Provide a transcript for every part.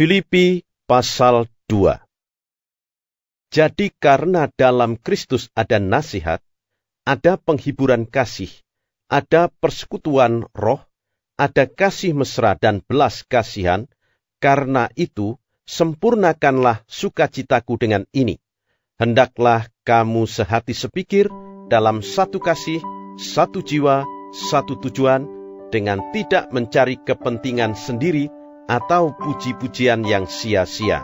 Filipi pasal 2. Jadi karena dalam Kristus ada nasihat, ada penghiburan kasih, ada persekutuan roh, ada kasih mesra dan belas kasihan, karena itu sempurnakanlah sukacitaku dengan ini. Hendaklah kamu sehati sepikir dalam satu kasih, satu jiwa, satu tujuan, dengan tidak mencari kepentingan sendiri atau puji-pujian yang sia-sia.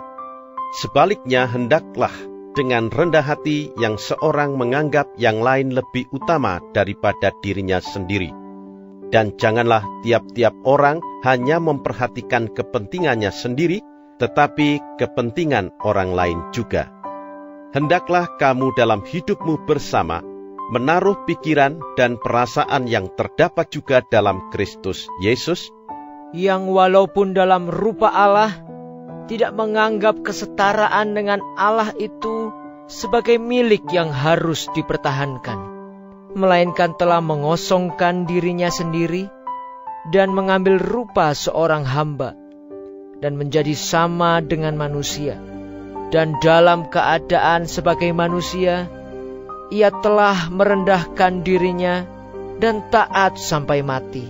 Sebaliknya hendaklah dengan rendah hati yang seorang menganggap yang lain lebih utama daripada dirinya sendiri. Dan janganlah tiap-tiap orang hanya memperhatikan kepentingannya sendiri, tetapi kepentingan orang lain juga. Hendaklah kamu dalam hidupmu bersama menaruh pikiran dan perasaan yang terdapat juga dalam Kristus Yesus, yang walaupun dalam rupa Allah, tidak menganggap kesetaraan dengan Allah itu sebagai milik yang harus dipertahankan, melainkan telah mengosongkan dirinya sendiri dan mengambil rupa seorang hamba dan menjadi sama dengan manusia. Dan dalam keadaan sebagai manusia, ia telah merendahkan dirinya dan taat sampai mati,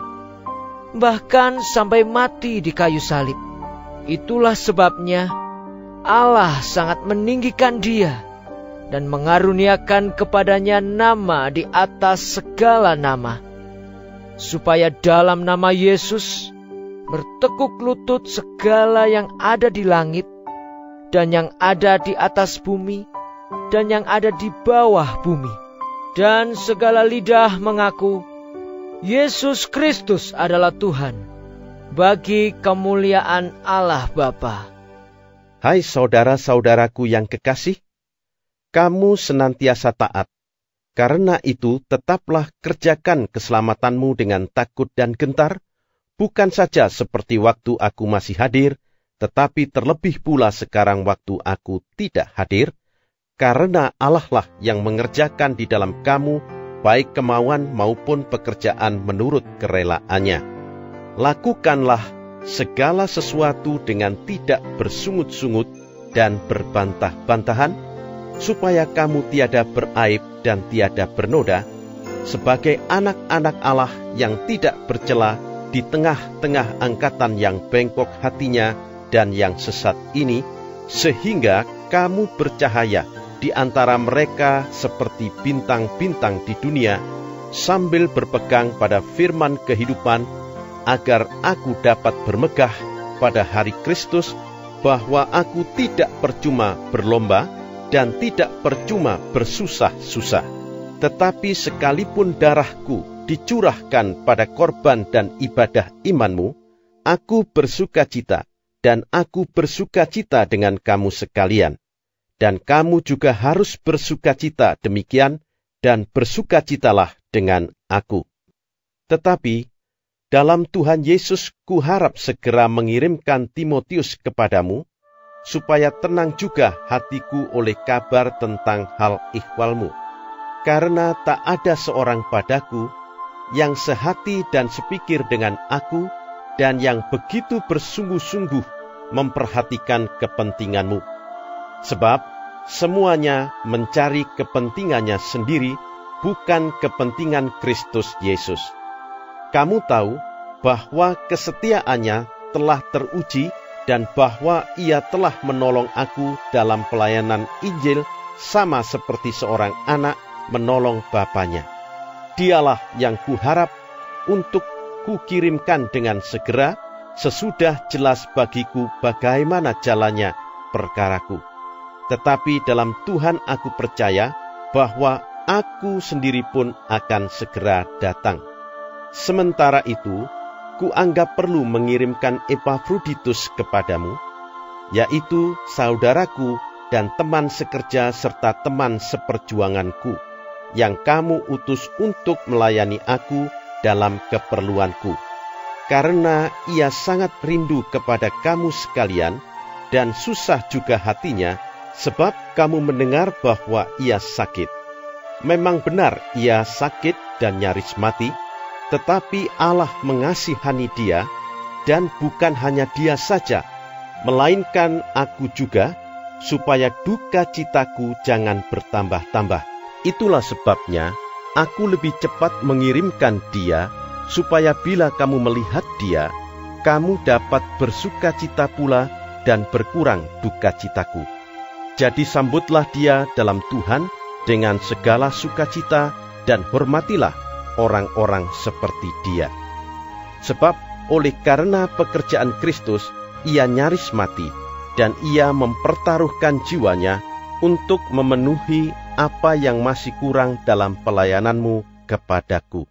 bahkan sampai mati di kayu salib. Itulah sebabnya Allah sangat meninggikan dia dan mengaruniakan kepadanya nama di atas segala nama, supaya dalam nama Yesus bertekuk lutut segala yang ada di langit dan yang ada di atas bumi dan yang ada di bawah bumi, dan segala lidah mengaku Yesus Kristus adalah Tuhan, bagi kemuliaan Allah Bapa. Hai saudara-saudaraku yang kekasih, kamu senantiasa taat. Karena itu tetaplah kerjakan keselamatanmu dengan takut dan gentar, bukan saja seperti waktu aku masih hadir, tetapi terlebih pula sekarang waktu aku tidak hadir, karena Allah lah yang mengerjakan di dalam kamu baik kemauan maupun pekerjaan menurut kerelaannya. Lakukanlah segala sesuatu dengan tidak bersungut-sungut dan berbantah-bantahan, supaya kamu tiada beraib dan tiada bernoda, sebagai anak-anak Allah yang tidak bercela di tengah-tengah angkatan yang bengkok hatinya dan yang sesat ini, sehingga kamu bercahaya di antara mereka seperti bintang-bintang di dunia, sambil berpegang pada firman kehidupan, agar aku dapat bermegah pada hari Kristus, bahwa aku tidak percuma berlomba dan tidak percuma bersusah-susah. Tetapi sekalipun darahku dicurahkan pada korban dan ibadah imanmu, aku bersukacita, dan aku bersukacita dengan kamu sekalian. Dan kamu juga harus bersukacita demikian, dan bersukacitalah dengan aku. Tetapi dalam Tuhan Yesus kuharap segera mengirimkan Timotius kepadamu, supaya tenang juga hatiku oleh kabar tentang hal ihwalmu. Karena tak ada seorang padaku yang sehati dan sepikir dengan aku, dan yang begitu bersungguh-sungguh memperhatikan kepentinganmu. Sebab semuanya mencari kepentingannya sendiri, bukan kepentingan Kristus Yesus. Kamu tahu bahwa kesetiaannya telah teruji, dan bahwa ia telah menolong aku dalam pelayanan Injil, sama seperti seorang anak menolong bapanya. Dialah yang kuharap untuk kukirimkan dengan segera, sesudah jelas bagiku bagaimana jalannya perkaraku. Tetapi dalam Tuhan aku percaya bahwa aku sendiri pun akan segera datang. Sementara itu, kuanggap perlu mengirimkan Epafroditus kepadamu, yaitu saudaraku dan teman sekerja serta teman seperjuanganku, yang kamu utus untuk melayani aku dalam keperluanku. Karena ia sangat rindu kepada kamu sekalian, dan susah juga hatinya, sebab kamu mendengar bahwa ia sakit. Memang benar ia sakit dan nyaris mati, tetapi Allah mengasihani dia, dan bukan hanya dia saja, melainkan aku juga, supaya duka citaku jangan bertambah-tambah. Itulah sebabnya aku lebih cepat mengirimkan dia, supaya bila kamu melihat dia, kamu dapat bersuka cita pula dan berkurang duka citaku. Jadi sambutlah dia dalam Tuhan dengan segala sukacita dan hormatilah orang-orang seperti dia. Sebab oleh karena pekerjaan Kristus, ia nyaris mati, dan ia mempertaruhkan jiwanya untuk memenuhi apa yang masih kurang dalam pelayananmu kepadaku.